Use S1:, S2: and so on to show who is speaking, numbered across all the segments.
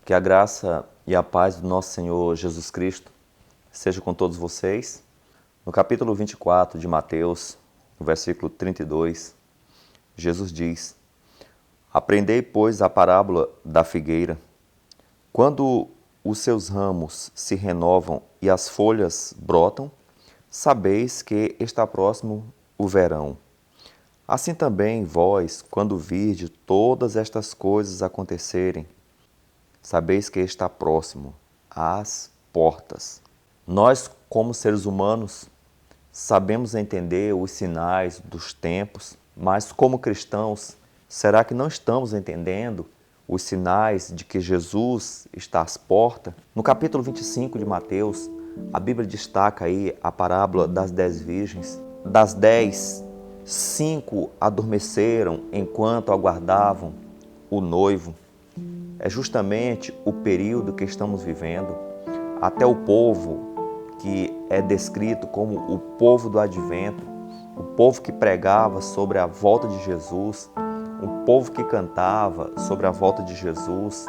S1: Que a graça e a paz do nosso Senhor Jesus Cristo seja com todos vocês. No capítulo 24 de Mateus, no versículo 32, Jesus diz: Aprendei, pois, a parábola da figueira. Quando os seus ramos se renovam e as folhas brotam, sabeis que está próximo o verão. Assim também vós, quando virdes todas estas coisas acontecerem, sabeis que está próximo às portas. Nós, como seres humanos, sabemos entender os sinais dos tempos, mas como cristãos, será que não estamos entendendo os sinais de que Jesus está às portas? No capítulo 25 de Mateus, a Bíblia destaca aí a parábola das 10 virgens. Das 10, 5 adormeceram enquanto aguardavam o noivo. É justamente o período que estamos vivendo. Até o povo que é descrito como o povo do advento, o povo que pregava sobre a volta de Jesus, o povo que cantava sobre a volta de Jesus,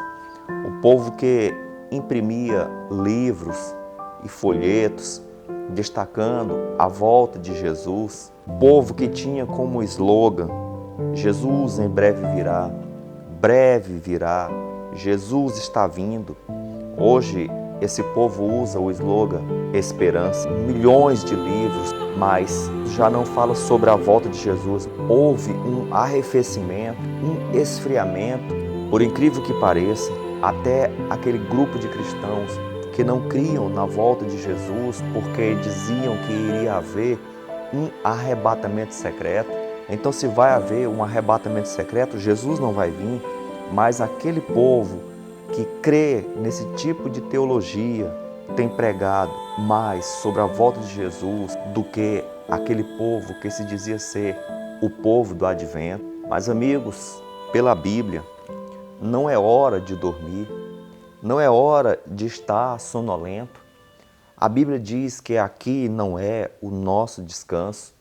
S1: o povo que imprimia livros e folhetos destacando a volta de Jesus, o povo que tinha como slogan: Jesus em breve virá, breve virá, Jesus está vindo. Hoje, esse povo usa o slogan Esperança. Milhões de livros, mas já não fala sobre a volta de Jesus. Houve um arrefecimento, um esfriamento. Por incrível que pareça, até aquele grupo de cristãos que não criam na volta de Jesus porque diziam que iria haver um arrebatamento secreto. Então, se vai haver um arrebatamento secreto, Jesus não vai vir. Mas aquele povo que crê nesse tipo de teologia tem pregado mais sobre a volta de Jesus do que aquele povo que se dizia ser o povo do advento. Mas, amigos, pela Bíblia, não é hora de dormir, não é hora de estar sonolento. A Bíblia diz que aqui não é o nosso descanso.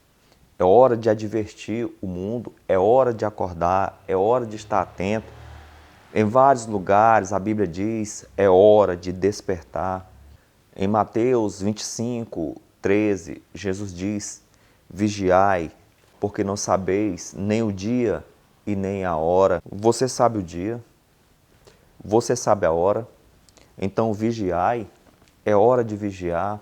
S1: É hora de advertir o mundo, é hora de acordar, é hora de estar atento. Em vários lugares a Bíblia diz, é hora de despertar. Em Mateus 25, 13, Jesus diz: vigiai, porque não sabeis nem o dia e nem a hora. Você sabe o dia? Você sabe a hora? Então vigiai, é hora de vigiar.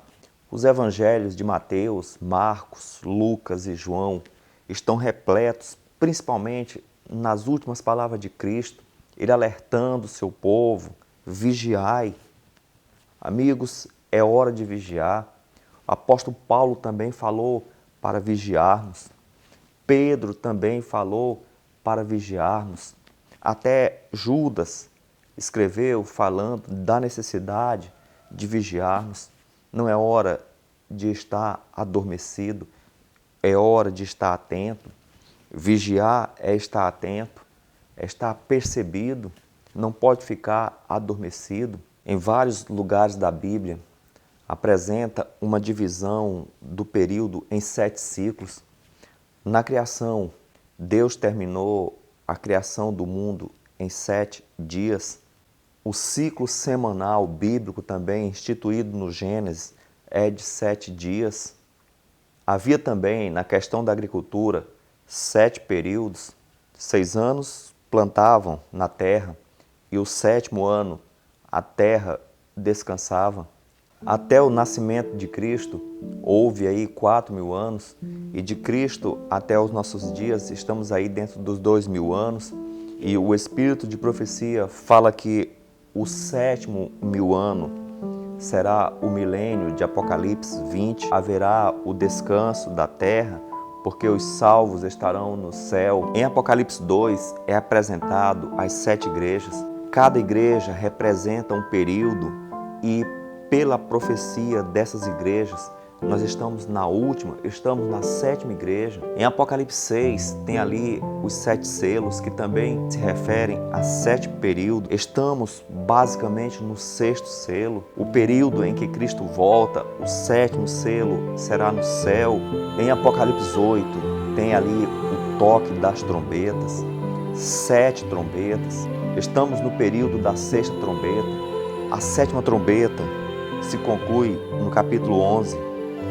S1: Os evangelhos de Mateus, Marcos, Lucas e João estão repletos, principalmente nas últimas palavras de Cristo, ele alertando o seu povo: vigiai. Amigos, é hora de vigiar. O apóstolo Paulo também falou para vigiarmos. Pedro também falou para vigiarmos. Até Judas escreveu falando da necessidade de vigiarmos. Não é hora de estar adormecido, é hora de estar atento. Vigiar é estar atento, é estar percebido, não pode ficar adormecido. Em vários lugares da Bíblia, apresenta uma divisão do período em 7 ciclos. Na criação, Deus terminou a criação do mundo em 7 dias. O ciclo semanal bíblico também, instituído no Gênesis, é de 7 dias. Havia também, na questão da agricultura, 7 períodos. 6 anos plantavam na terra e o 7º ano a terra descansava. Até o nascimento de Cristo houve aí 4.000 anos e de Cristo até os nossos dias estamos aí dentro dos 2.000 anos e o Espírito de profecia fala que o 7º mil ano será o milênio de Apocalipse 20, haverá o descanso da terra, porque os salvos estarão no céu. Em Apocalipse 2 é apresentado as 7 igrejas. Cada igreja representa um período e pela profecia dessas igrejas, nós estamos na última, estamos na sétima igreja. Em Apocalipse 6 tem ali os 7 selos, que também se referem a 7 períodos. Estamos basicamente no 6º selo, o período em que Cristo volta. O 7º selo será no céu. Em Apocalipse 8 tem ali o toque das trombetas, 7 trombetas. Estamos no período da 6ª trombeta. A 7ª trombeta se conclui no capítulo 11,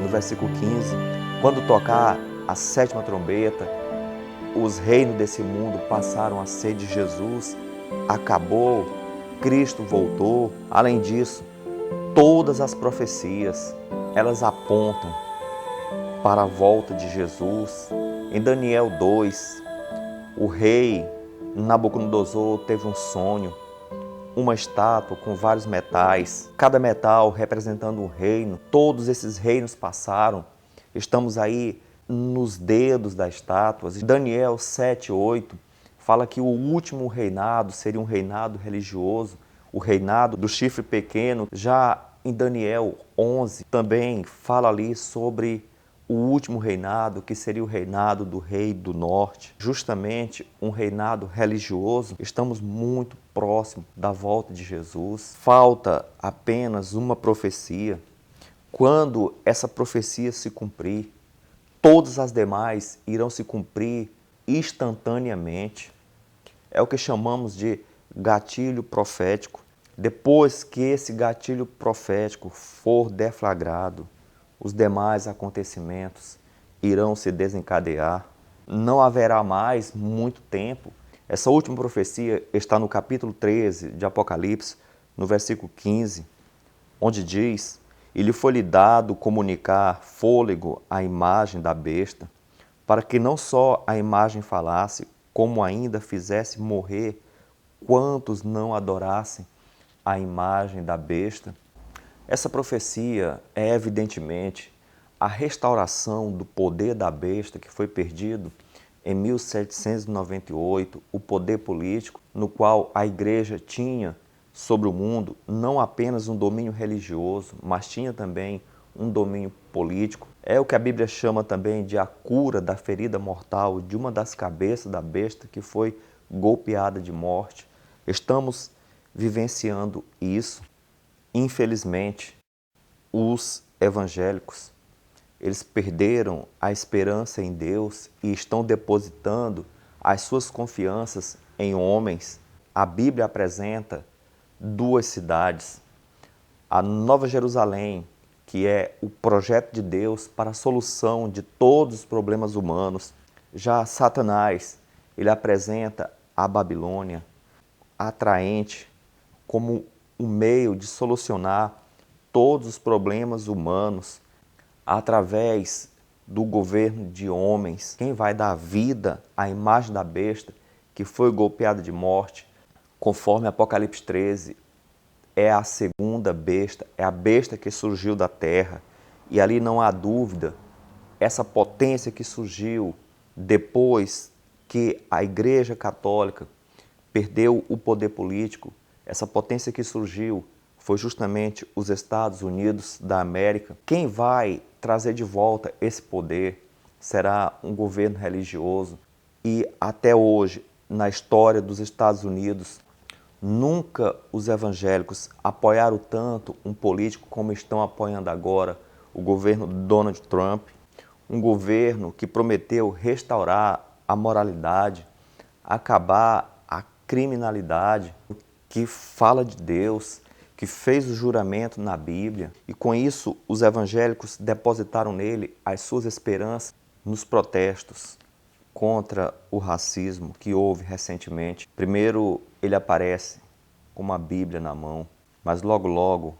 S1: no versículo 15. Quando tocar a 7ª trombeta, os reinos desse mundo passaram a ser de Jesus. Acabou, Cristo voltou. Além disso, todas as profecias, elas apontam para a volta de Jesus. Em Daniel 2, o rei Nabucodonosor teve um sonho, uma estátua com vários metais, cada metal representando um reino. Todos esses reinos passaram. Estamos aí nos dedos das estátuas. Daniel 7:8 fala que o último reinado seria um reinado religioso, o reinado do chifre pequeno. Já em Daniel 11 também fala ali sobre o último reinado, que seria o reinado do rei do norte, justamente um reinado religioso. Estamos muito próximo da volta de Jesus. Falta apenas uma profecia. Quando essa profecia se cumprir, todas as demais irão se cumprir instantaneamente. É o que chamamos de gatilho profético. Depois que esse gatilho profético for deflagrado, os demais acontecimentos irão se desencadear. Não haverá mais muito tempo. Essa última profecia está no capítulo 13 de Apocalipse, no versículo 15, onde diz: "E lhe foi-lhe dado comunicar fôlego à imagem da besta, para que não só a imagem falasse, como ainda fizesse morrer quantos não adorassem a imagem da besta." Essa profecia é, evidentemente, a restauração do poder da besta que foi perdido em 1798, o poder político no qual a igreja tinha sobre o mundo não apenas um domínio religioso, mas tinha também um domínio político. É o que a Bíblia chama também de a cura da ferida mortal de uma das cabeças da besta que foi golpeada de morte. Estamos vivenciando isso. Infelizmente, os evangélicos, eles perderam a esperança em Deus e estão depositando as suas confianças em homens. A Bíblia apresenta 2 cidades: a Nova Jerusalém, que é o projeto de Deus para a solução de todos os problemas humanos. Já Satanás, ele apresenta a Babilônia, atraente, como um meio de solucionar todos os problemas humanos através do governo de homens. Quem vai dar vida à imagem da besta que foi golpeada de morte, conforme Apocalipse 13, é a segunda besta, é a besta que surgiu da terra. E ali não há dúvida, essa potência que surgiu depois que a Igreja Católica perdeu o poder político, essa potência que surgiu foi justamente os Estados Unidos da América. Quem vai trazer de volta esse poder será um governo religioso. E até hoje, na história dos Estados Unidos, nunca os evangélicos apoiaram tanto um político como estão apoiando agora o governo Donald Trump, um governo que prometeu restaurar a moralidade, acabar a criminalidade, que fala de Deus, que fez o juramento na Bíblia, e com isso os evangélicos depositaram nele as suas esperanças nos protestos contra o racismo que houve recentemente. Primeiro ele aparece com uma Bíblia na mão, mas logo logo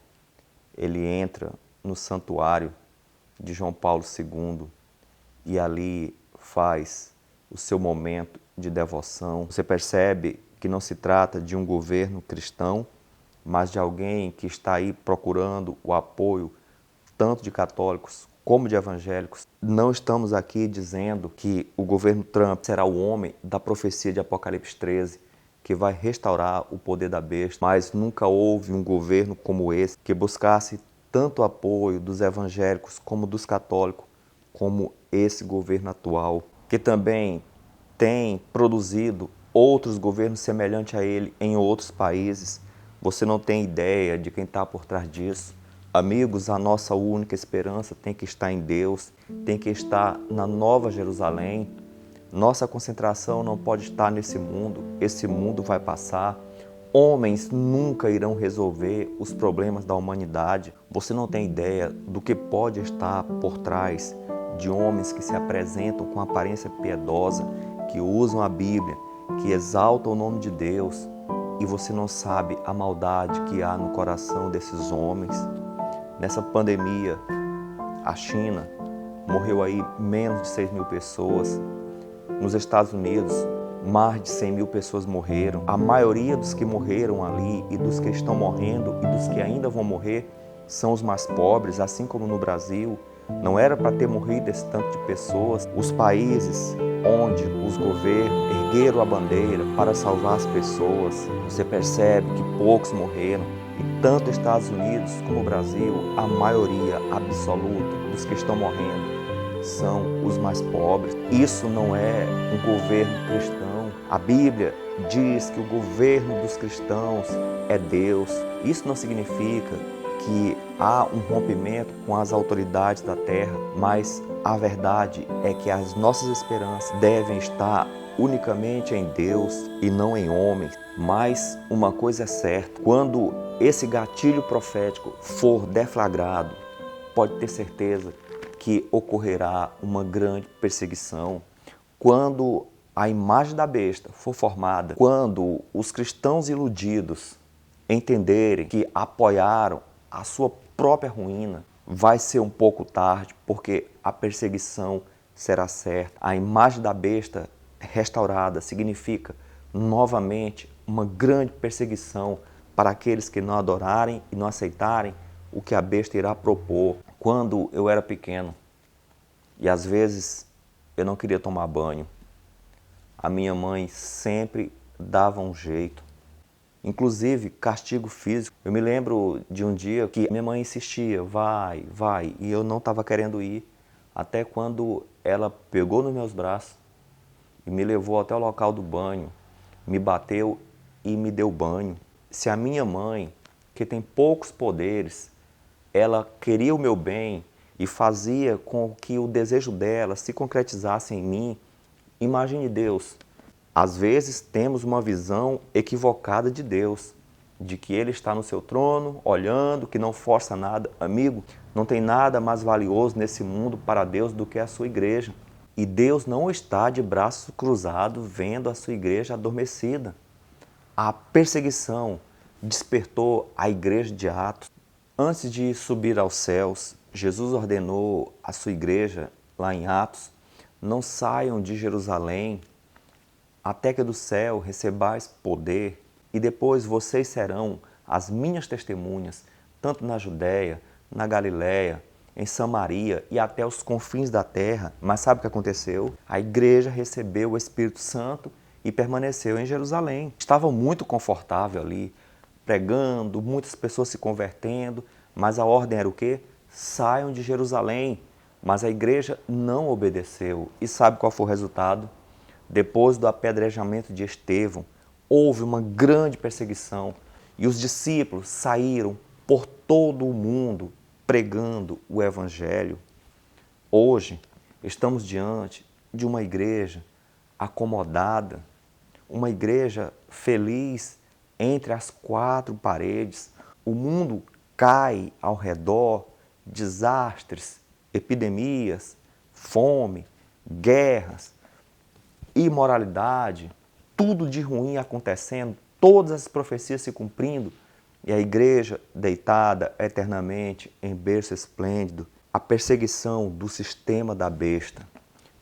S1: ele entra no santuário de João Paulo II e ali faz o seu momento de devoção. Você percebe que não se trata de um governo cristão, mas de alguém que está aí procurando o apoio tanto de católicos como de evangélicos. Não estamos aqui dizendo que o governo Trump será o homem da profecia de Apocalipse 13, que vai restaurar o poder da besta, mas nunca houve um governo como esse que buscasse tanto apoio dos evangélicos como dos católicos, como esse governo atual, que também tem produzido outros governos semelhantes a ele em outros países. Você não tem ideia de quem está por trás disso. Amigos, a nossa única esperança tem que estar em Deus, tem que estar na Nova Jerusalém. Nossa concentração não pode estar nesse mundo, esse mundo vai passar. Homens nunca irão resolver os problemas da humanidade. Você não tem ideia do que pode estar por trás de homens que se apresentam com aparência piedosa, que usam a Bíblia, que exaltam o nome de Deus, e você não sabe a maldade que há no coração desses homens. Nessa pandemia, a China morreu aí menos de 6 mil pessoas. Nos Estados Unidos, mais de 100 mil pessoas morreram. A maioria dos que morreram ali e dos que estão morrendo e dos que ainda vão morrer são os mais pobres, assim como no Brasil. Não era para ter morrido esse tanto de pessoas. Os países onde os governos ergueram a bandeira para salvar as pessoas, você percebe que poucos morreram. E tanto Estados Unidos como o Brasil, a maioria absoluta dos que estão morrendo são os mais pobres. Isso não é um governo cristão. A Bíblia diz que o governo dos cristãos é Deus. Isso não significa que há um rompimento com as autoridades da terra, mas a verdade é que as nossas esperanças devem estar unicamente em Deus e não em homens. Mas uma coisa é certa, quando esse gatilho profético for deflagrado, pode ter certeza que ocorrerá uma grande perseguição. Quando a imagem da besta for formada, quando os cristãos iludidos entenderem que apoiaram a sua própria ruína, vai ser um pouco tarde, porque a perseguição será certa. A imagem da besta restaurada significa novamente uma grande perseguição para aqueles que não adorarem e não aceitarem o que a besta irá propor. Quando eu era pequeno e às vezes eu não queria tomar banho, a minha mãe sempre dava um jeito. Inclusive castigo físico. Eu me lembro de um dia que minha mãe insistia, vai, e eu não estava querendo ir, até quando ela pegou nos meus braços e me levou até o local do banho, me bateu e me deu banho. Se a minha mãe, que tem poucos poderes, ela queria o meu bem e fazia com que o desejo dela se concretizasse em mim, imagine Deus. Às vezes temos uma visão equivocada de Deus, de que Ele está no seu trono, olhando, que não força nada. Amigo, não tem nada mais valioso nesse mundo para Deus do que a sua igreja. E Deus não está de braços cruzados vendo a sua igreja adormecida. A perseguição despertou a igreja de Atos. Antes de subir aos céus, Jesus ordenou à sua igreja, lá em Atos, não saiam de Jerusalém, até que do céu recebais poder, e depois vocês serão as minhas testemunhas, tanto na Judéia, na Galiléia, em Samaria e até os confins da terra. Mas sabe o que aconteceu? A igreja recebeu o Espírito Santo e permaneceu em Jerusalém. Estava muito confortável ali, pregando, muitas pessoas se convertendo, mas a ordem era o quê? Saiam de Jerusalém. Mas a igreja não obedeceu. E sabe qual foi o resultado? Depois do apedrejamento de Estevão, houve uma grande perseguição e os discípulos saíram por todo o mundo pregando o Evangelho. Hoje, estamos diante de uma igreja acomodada, uma igreja feliz entre as quatro paredes. O mundo cai ao redor, desastres, epidemias, fome, guerras, imoralidade, tudo de ruim acontecendo, todas as profecias se cumprindo e a igreja deitada eternamente em berço esplêndido. A perseguição do sistema da besta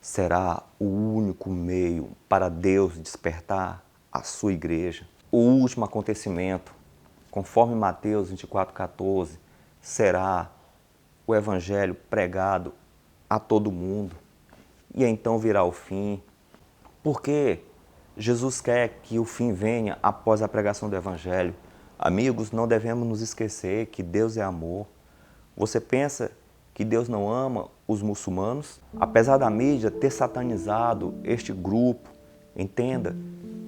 S1: será o único meio para Deus despertar a sua igreja. O último acontecimento, conforme Mateus 24,14, será o evangelho pregado a todo mundo. E então virá o fim. Porque Jesus quer que o fim venha após a pregação do Evangelho. Amigos, não devemos nos esquecer que Deus é amor. Você pensa que Deus não ama os muçulmanos? Apesar da mídia ter satanizado este grupo, entenda,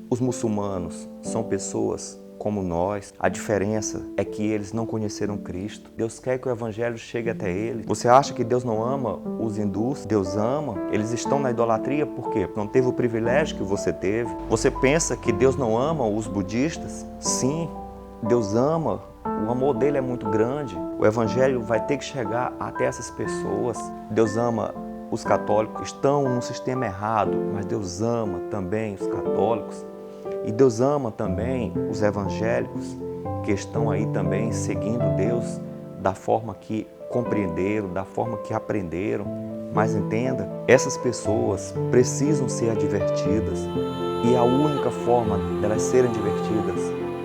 S1: os muçulmanos são pessoas como nós. A diferença é que eles não conheceram Cristo. Deus quer que o Evangelho chegue até eles. Você acha que Deus não ama os hindus? Deus ama. Eles estão na idolatria por quê? Não teve o privilégio que você teve. Você pensa que Deus não ama os budistas? Sim, Deus ama. O amor dele é muito grande. O Evangelho vai ter que chegar até essas pessoas. Deus ama os católicos. Estão num sistema errado, mas Deus ama também os católicos. E Deus ama também os evangélicos que estão aí também seguindo Deus da forma que compreenderam, da forma que aprenderam. Mas entenda, essas pessoas precisam ser advertidas e a única forma delas serem advertidas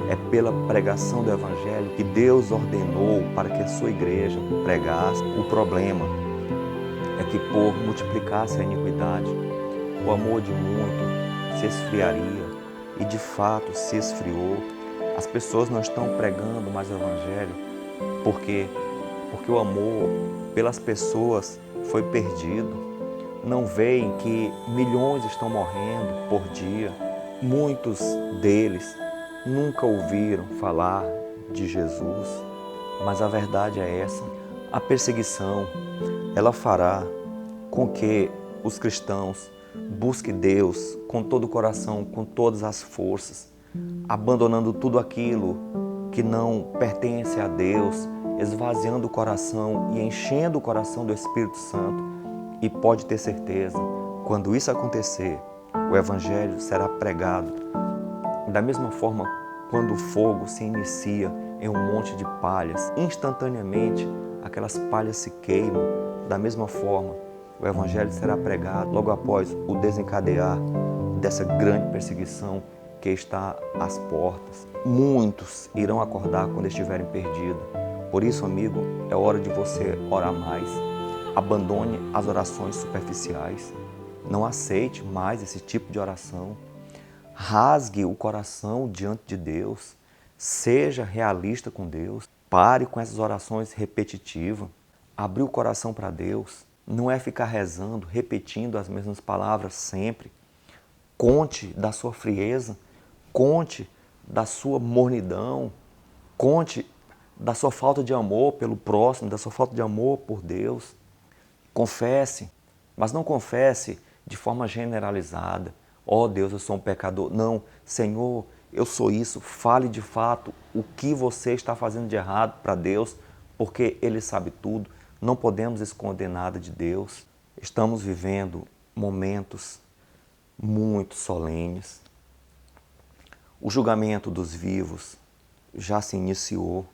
S1: é pela pregação do Evangelho que Deus ordenou para que a sua igreja pregasse. O problema é que por multiplicar-se a iniquidade, o amor de muito se esfriaria. E de fato se esfriou. As pessoas não estão pregando mais o Evangelho. Por quê? Porque o amor pelas pessoas foi perdido. Não veem que milhões estão morrendo por dia. Muitos deles nunca ouviram falar de Jesus. Mas a verdade é essa. A perseguição, ela fará com que os cristãos busquem Deus com todo o coração, com todas as forças, abandonando tudo aquilo que não pertence a Deus, esvaziando o coração e enchendo o coração do Espírito Santo. E pode ter certeza, quando isso acontecer, o Evangelho será pregado. Da mesma forma, quando o fogo se inicia em um monte de palhas, instantaneamente aquelas palhas se queimam. Da mesma forma, o Evangelho será pregado logo após o desencadear dessa grande perseguição que está às portas. Muitos irão acordar quando estiverem perdidos. Por isso, amigo, é hora de você orar mais. Abandone as orações superficiais. Não aceite mais esse tipo de oração. Rasgue o coração diante de Deus. Seja realista com Deus. Pare com essas orações repetitivas. Abrir o coração para Deus. Não é ficar rezando, repetindo as mesmas palavras sempre. Conte da sua frieza, conte da sua mornidão, conte da sua falta de amor pelo próximo, da sua falta de amor por Deus. Confesse, mas não confesse de forma generalizada. Oh Deus, eu sou um pecador. Não, Senhor, eu sou isso. Fale de fato o que você está fazendo de errado para Deus, porque Ele sabe tudo. Não podemos esconder nada de Deus. Estamos vivendo momentos muito solenes. O julgamento dos vivos já se iniciou.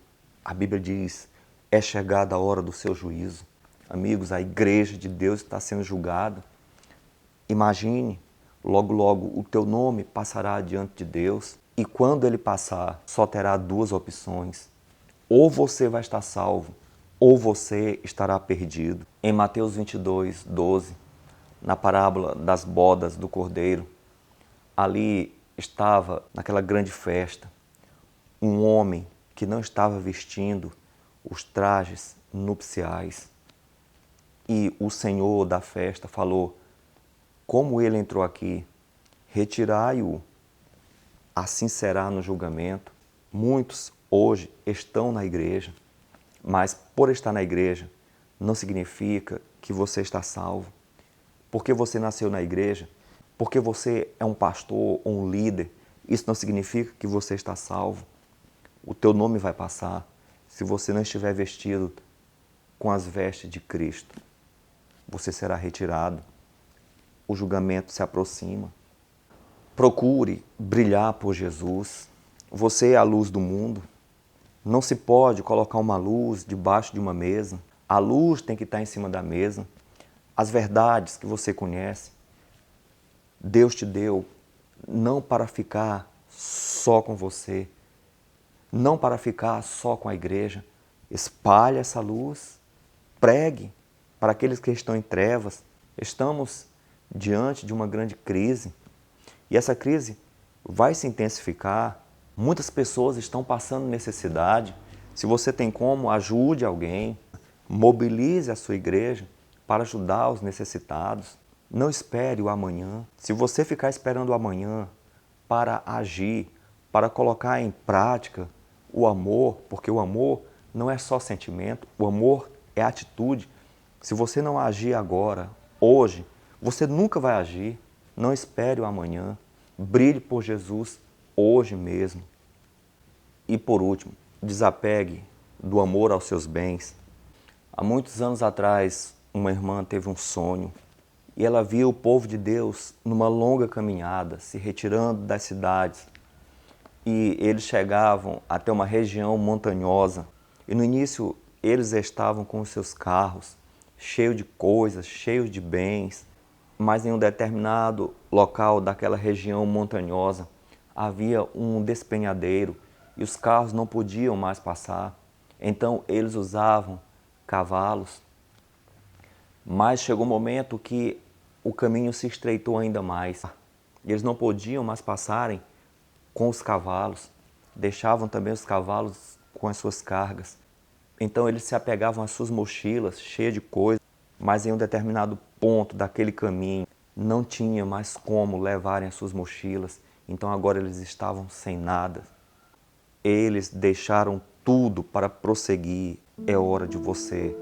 S1: A Bíblia diz, é chegada a hora do seu juízo. Amigos, a igreja de Deus está sendo julgada. Imagine, logo, logo, o teu nome passará diante de Deus. E quando ele passar, só terá duas opções. Ou você vai estar salvo, ou você estará perdido. Em Mateus 22, 12, na parábola das bodas do Cordeiro, ali estava, naquela grande festa, um homem que não estava vestindo os trajes nupciais. E o Senhor da festa falou, como ele entrou aqui, retirai-o, assim será no julgamento. Muitos hoje estão na igreja, mas por estar na igreja não significa que você está salvo. Porque você nasceu na igreja, porque você é um pastor ou um líder, isso não significa que você está salvo. O teu nome vai passar se você não estiver vestido com as vestes de Cristo. Você será retirado. O julgamento se aproxima. Procure brilhar por Jesus. Você é a luz do mundo. Não se pode colocar uma luz debaixo de uma mesa. A luz tem que estar em cima da mesa. As verdades que você conhece, Deus te deu não para ficar só com você, não para ficar só com a igreja. Espalhe essa luz, pregue para aqueles que estão em trevas. Estamos diante de uma grande crise e essa crise vai se intensificar. Muitas pessoas estão passando necessidade. Se você tem como, ajude alguém. Mobilize a sua igreja para ajudar os necessitados. Não espere o amanhã. Se você ficar esperando o amanhã para agir, para colocar em prática o amor, porque o amor não é só sentimento, o amor é atitude. Se você não agir agora, hoje, você nunca vai agir. Não espere o amanhã. Brilhe por Jesus hoje mesmo. E por último, desapegue do amor aos seus bens. Há muitos anos atrás, uma irmã teve um sonho e ela via o povo de Deus numa longa caminhada, se retirando das cidades. E eles chegavam até uma região montanhosa. E no início eles estavam com os seus carros, cheios de coisas, cheios de bens. Mas em um determinado local daquela região montanhosa havia um despenhadeiro e os carros não podiam mais passar. Então eles usavam cavalos. Mas chegou um momento que o caminho se estreitou ainda mais. Eles não podiam mais passarem com os cavalos, deixavam também os cavalos com as suas cargas. Então eles se apegavam às suas mochilas, cheias de coisas, mas em um determinado ponto daquele caminho não tinha mais como levarem as suas mochilas, então agora eles estavam sem nada. Eles deixaram tudo para prosseguir. É hora de você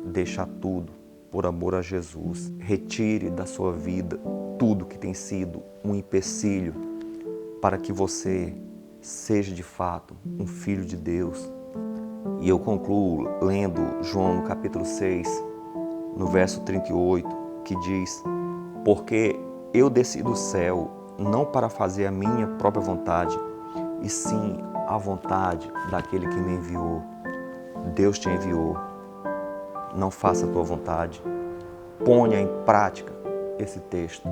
S1: deixar tudo por amor a Jesus. Retire da sua vida tudo que tem sido um empecilho para que você seja de fato um filho de Deus. E eu concluo lendo João no capítulo 6, no verso 38, que diz: porque eu desci do céu não para fazer a minha própria vontade, e sim a vontade daquele que me enviou. Deus te enviou. Não faça a tua vontade. Ponha em prática esse texto.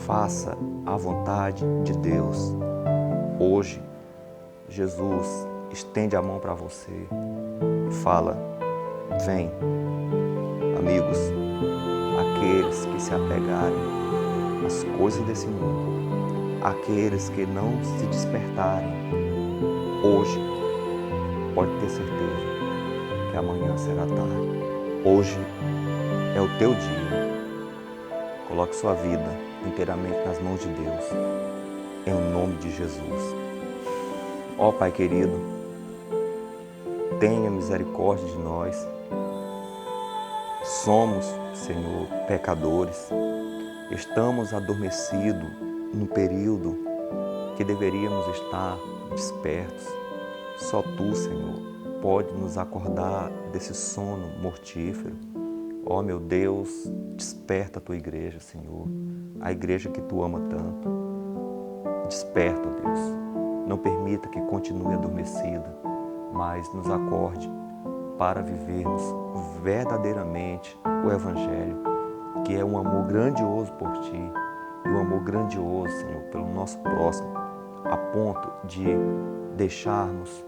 S1: Faça a vontade de Deus. Hoje, Jesus estende a mão para você e fala: vem, amigos, aqueles que se apegarem às coisas desse mundo, aqueles que não se despertarem, hoje, pode ter certeza que amanhã será tarde. Hoje é o teu dia. Coloque sua vida inteiramente nas mãos de Deus, em nome de Jesus. Ó Pai querido, tenha misericórdia de nós. Somos, Senhor, pecadores. Estamos adormecidos no período que deveríamos estar despertos. Só Tu, Senhor, pode nos acordar desse sono mortífero. Ó meu Deus, desperta a Tua igreja, Senhor, a igreja que Tu ama tanto. Desperta, ó Deus. Não permita que continue adormecida, mas nos acorde para vivermos verdadeiramente o Evangelho, que é um amor grandioso por Ti e um amor grandioso, Senhor, pelo nosso próximo, a ponto de deixarmos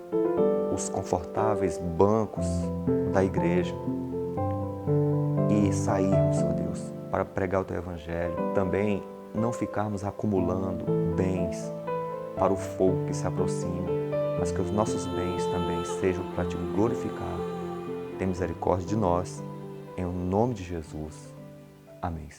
S1: os confortáveis bancos da igreja e sairmos, ó Deus, para pregar o Teu Evangelho. Também não ficarmos acumulando bens para o fogo que se aproxima, mas que os nossos bens também sejam para Te glorificar. Tem misericórdia de nós, em nome de Jesus. Amém.